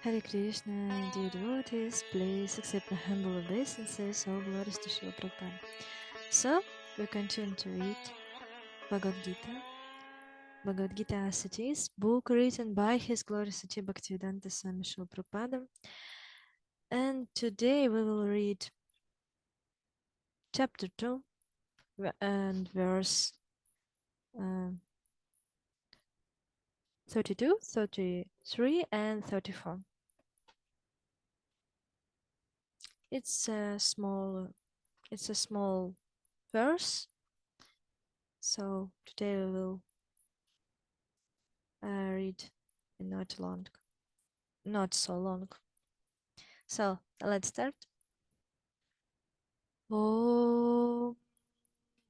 Hare Krishna, dear devotees, please accept my humble obeisances, all glories to Srila Prabhupada. So, we continue to read Bhagavad-Gita. Bhagavad-Gita as it is, book written by His Glorious Sati Bhaktivedanta Swami Srila Prabhupada. And today we will read chapter 2 and verse 32, 33 and 34. It's a small verse, so today we will read not so long. So let's start. Om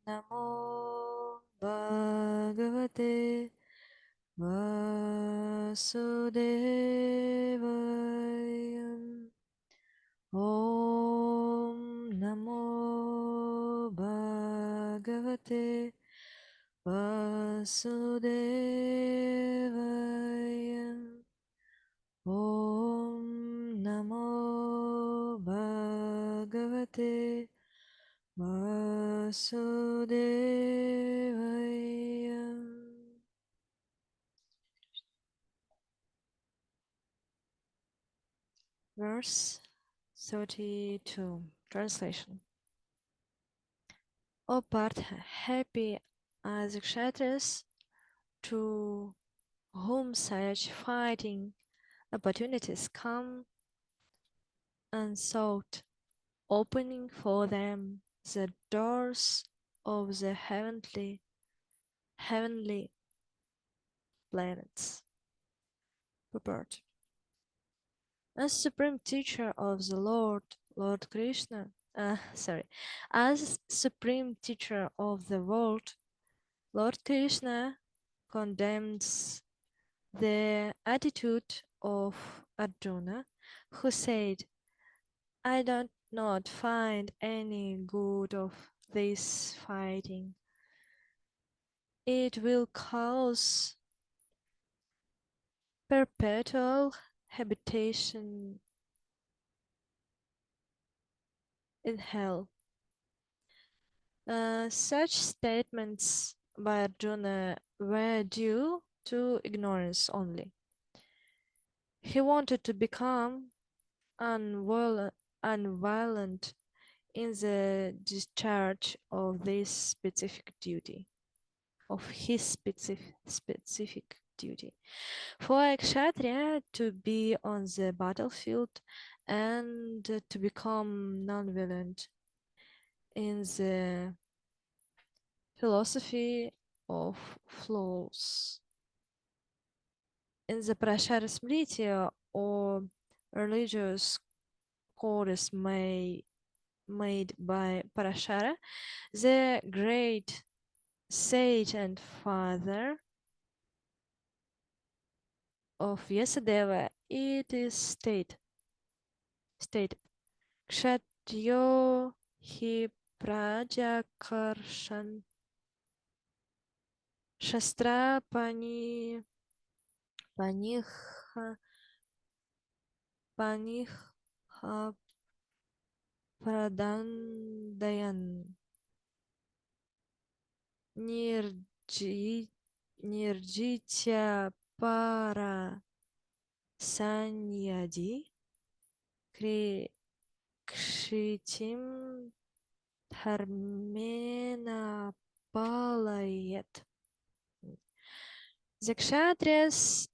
Namo Bhagavate Vasudevaya. Om Namo Bhagavate Vasudevaya. Om Namo Bhagavate Vasudevaya. Verse 32. Translation. O Partha, happy are the kshatriyas to whom such fighting opportunities come unsought, opening for them the doors of the heavenly planets. Purport. As supreme teacher of the Lord Krishna, as supreme teacher of the world, Lord Krishna condemns the attitude of Arjuna, who said, I do not find any good of this fighting. It will cause perpetual habitation in hell. Such statements by Arjuna were due to ignorance only. He wanted to become unviolent in the discharge of this specific duty, of his specific duty. For a kshatriya to be on the battlefield and to become non-violent in the philosophy of flows. In the Prashara Smriti, or religious codes made by Parashara, the great sage and father of Vyasadeva, it is stated, Kshatriyo hi prajakarsan shastra panikha pradandayan nirjitya para sanyadi kshitim dharmena palayat. The kshatriya's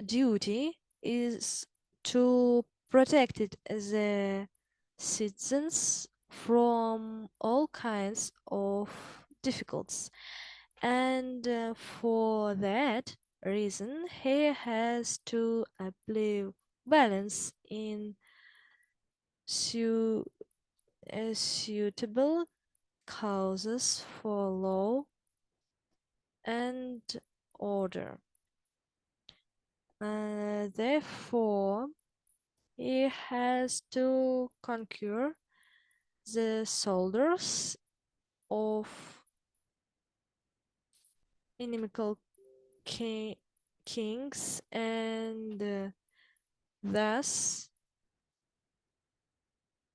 duty is to protect the citizens from all kinds of difficulties, and for that reason he has to apply balance in suitable causes for law and order. Therefore, he has to conquer the soldiers of inimical kings and Thus,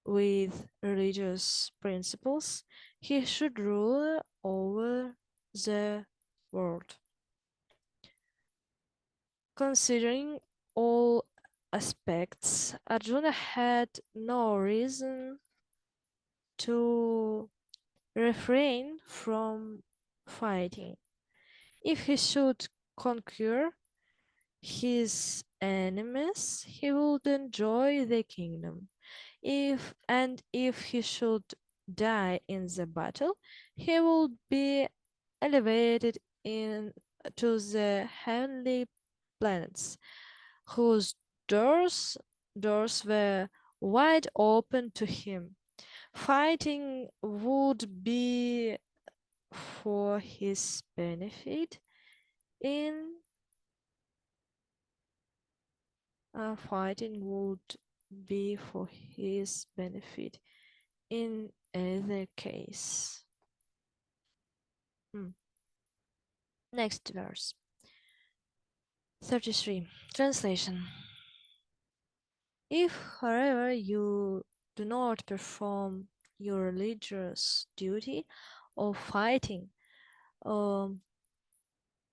with religious principles, he should rule over the world. Considering all aspects, Arjuna had no reason to refrain from fighting. If he should conquer his enemies, he would enjoy the kingdom. If he should die in the battle, he would be elevated in to the heavenly planets, whose doors were wide open to him. Fighting would be for his benefit in fighting would be for his benefit in either case. Next verse 33. Translation. If, however, you do not perform your religious duty of fighting, um,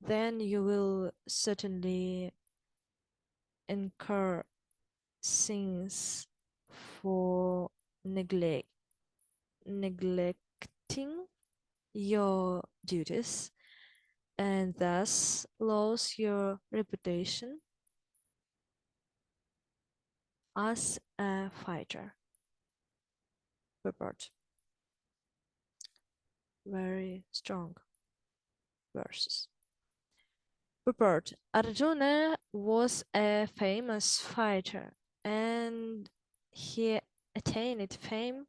then you will certainly incur sins for neglecting your duties and thus lose your reputation as a fighter. Purport. Very strong verses. Purport. Arjuna was a famous fighter and he attained fame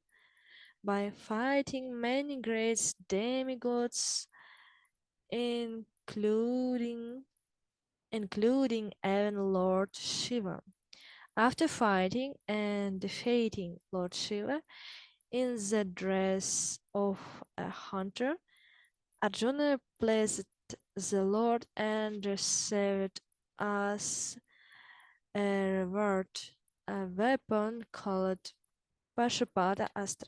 by fighting many great demigods, including even Lord Shiva. After fighting and defeating Lord Shiva in the dress of a hunter, Arjuna blessed the Lord and received as a reward a weapon called Pashupada Astra.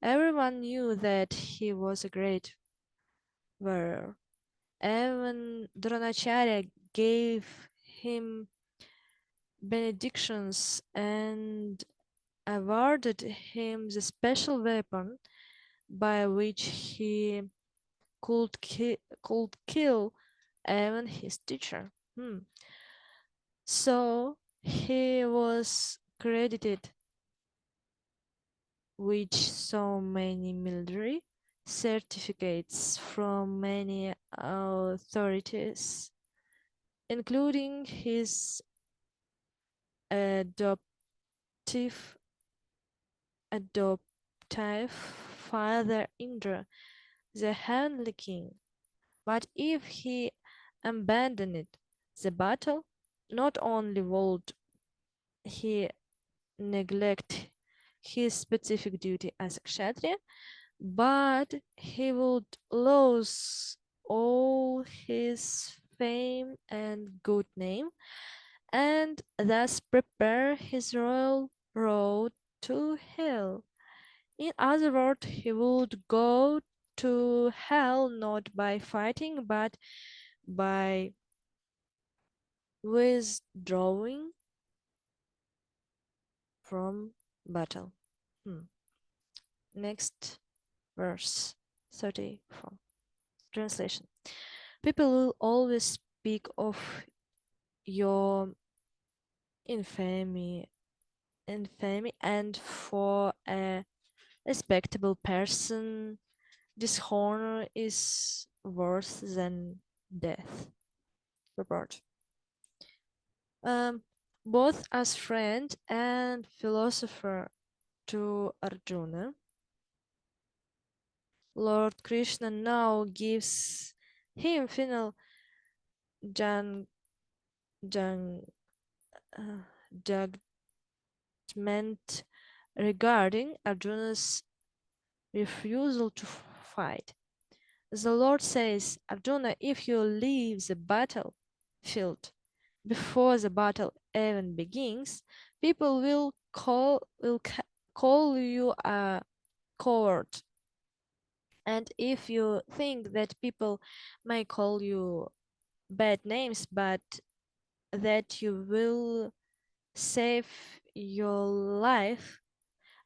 Everyone knew that he was a great warrior. Even Dronacharya gave him benedictions and awarded him the special weapon by which he could kill even his teacher. So he was credited with so many military certificates from many authorities, including his adoptive adoptive father Indra, the heavenly king. But if he abandoned the battle, not only would he neglect his specific duty as a kshatriya, but he would lose all his fame and good name, and thus prepare his royal road to hell. In other words, he would go to hell not by fighting, but by withdrawing from battle. Next verse 34. Translation. People will always speak of your infamy, and for a respectable person, dishonor is worse than death. Report. Both as friend and philosopher to Arjuna, Lord Krishna now gives him final jan, jan, judgment regarding Arjuna's refusal to fight. The Lord says, Arjuna, if you leave the battlefield, before the battle even begins, people will call you a coward. And if you think that people may call you bad names, but that you will save your life,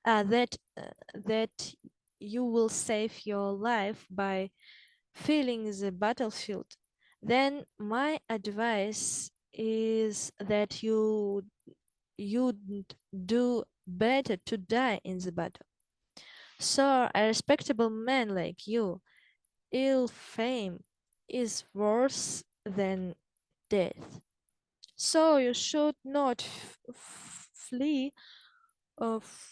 that you will save your life by filling the battlefield, then my advice is that you'd do better to die in the battle. So a respectable man like you, ill fame is worse than death. So you should not flee of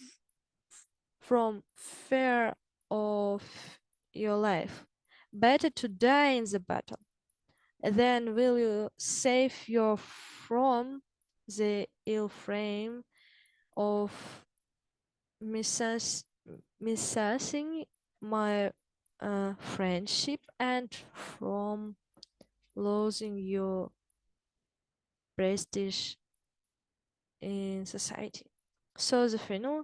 from fear of your life. Better to die in the battle. Then will you save you from the ill frame of misas misusing my friendship and from losing your prestige in society. So the final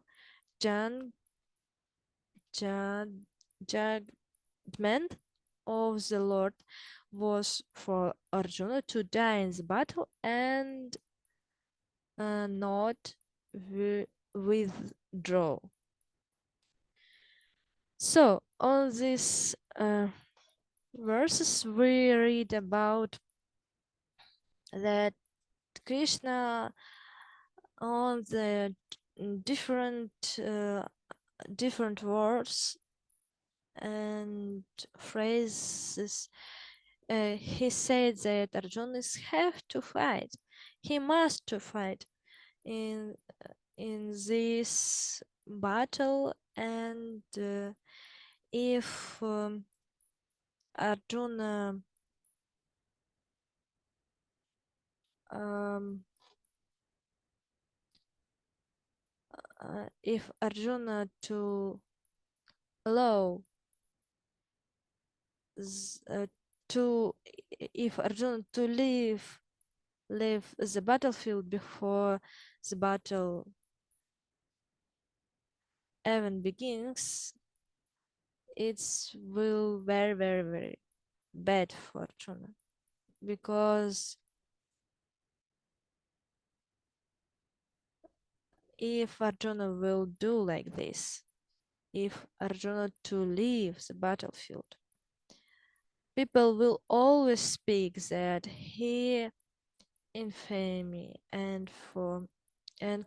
Jan, Jan, judgment of the Lord was for Arjuna to die in the battle and not withdraw. So on these verses we read about that Krishna on the different different words and phrases. He said that Arjuna have to fight. He must to fight in this battle, and if Arjuna um, if Arjuna to allow to if Arjuna to leave the battlefield before the battle even begins, it's will very bad for Arjuna, because if Arjuna will do like this, if Arjuna to leave the battlefield, people will always speak that he infamy, and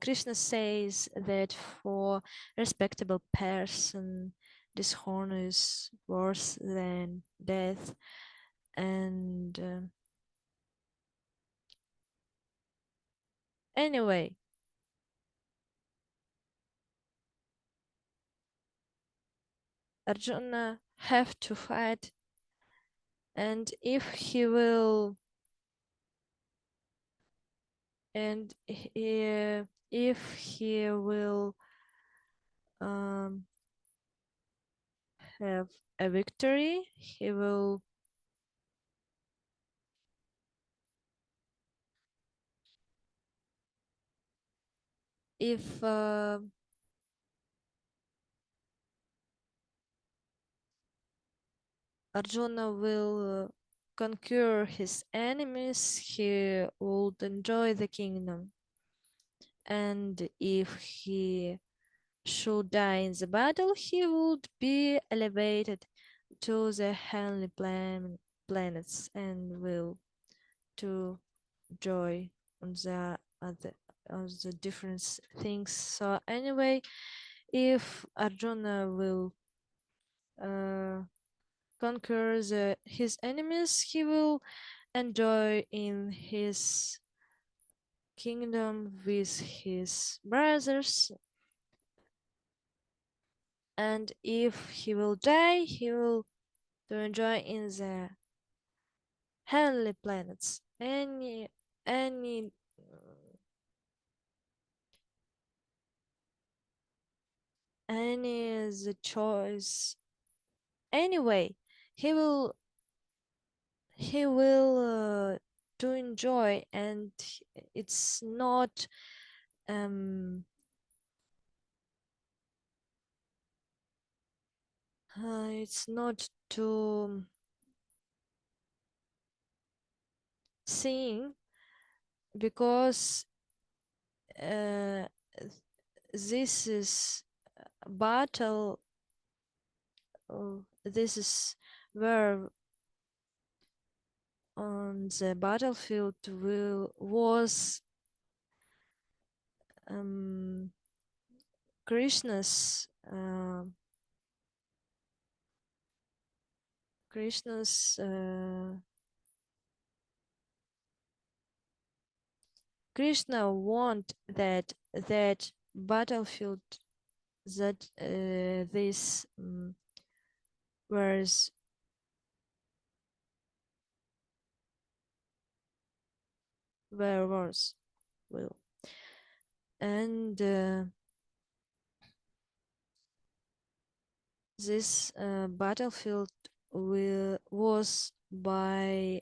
Krishna says that for respectable person dishonor is worse than death. And anyway, Arjuna have to fight, and if he will um, have a victory, he will if Arjuna will conquer his enemies, he would enjoy the kingdom. And if he should die in the battle, he would be elevated to the heavenly planets and will to joy on the different things. So anyway, if Arjuna will uh, conquer his enemies, he will enjoy in his kingdom with his brothers, and if he will die, he will to enjoy in the heavenly planets. Any is the choice. Anyway, he will to enjoy, and it's not um, it's not to sing, because this is battle. This is where on the battlefield was um, Krishna's Krishna's Krishna want that battlefield, that this whereas where was will, and this battlefield was by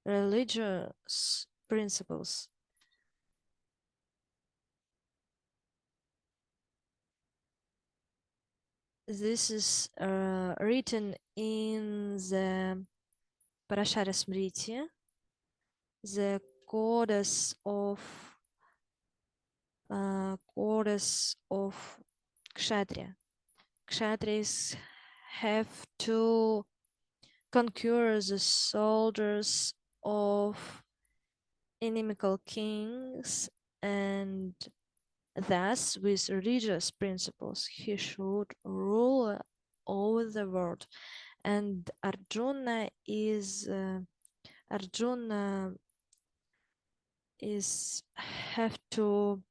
religious principles. This is written in the Parashara Smriti, the goddess of Kshatriya. Kshatris have to conquer the soldiers of inimical kings, and thus with religious principles he should rule over the world. And Arjuna is have to,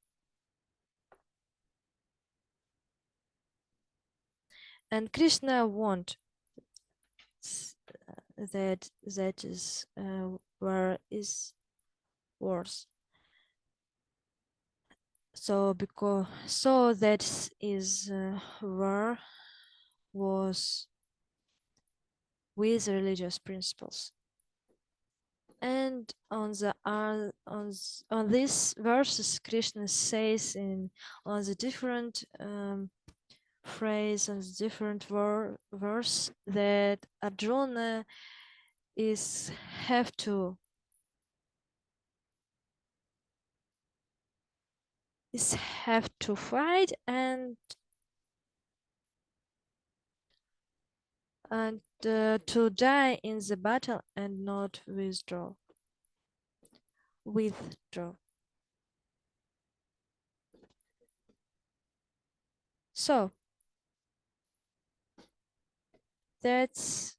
and Krishna want that is where is worse. So that is where was with religious principles. And on these verses, Krishna says on the different phrase, on the different verse, that Arjuna is have to fight and to die in the battle and not withdraw. So that's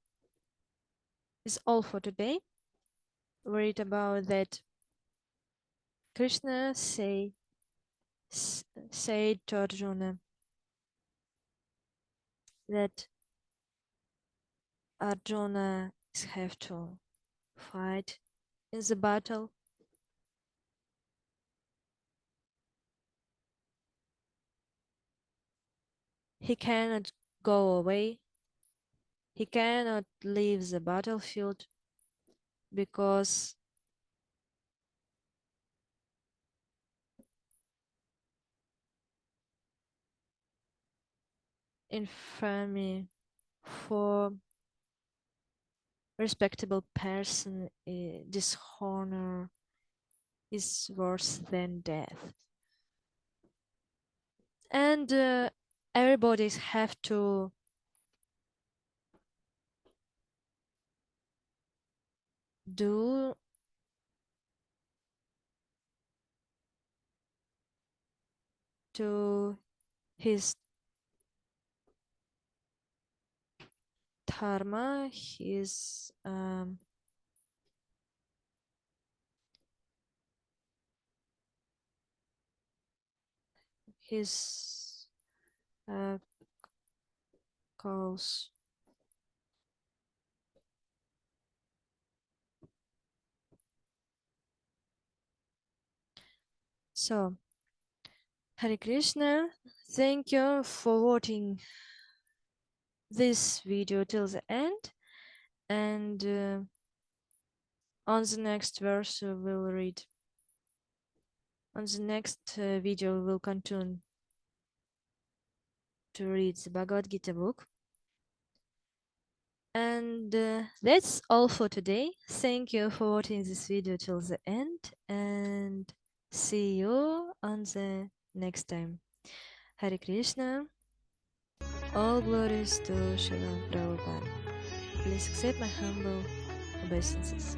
is all for today. Read about that Krishna said to Arjuna that Arjuna have to fight in the battle. He cannot go away. He cannot leave the battlefield because infamy for respectable person, dishonor is worse than death. And everybody have to do to his dharma, his cause. So, Hare Krishna, thank you for watching this video till the end, and On the next verse, we will read. On the next video, we will continue to read the Bhagavad-Gita book. And that's all for today. Thank you for watching this video till the end, and see you on the next time. Hare Krishna. All glories to Srila Prabhupada. Please accept my humble obeisances.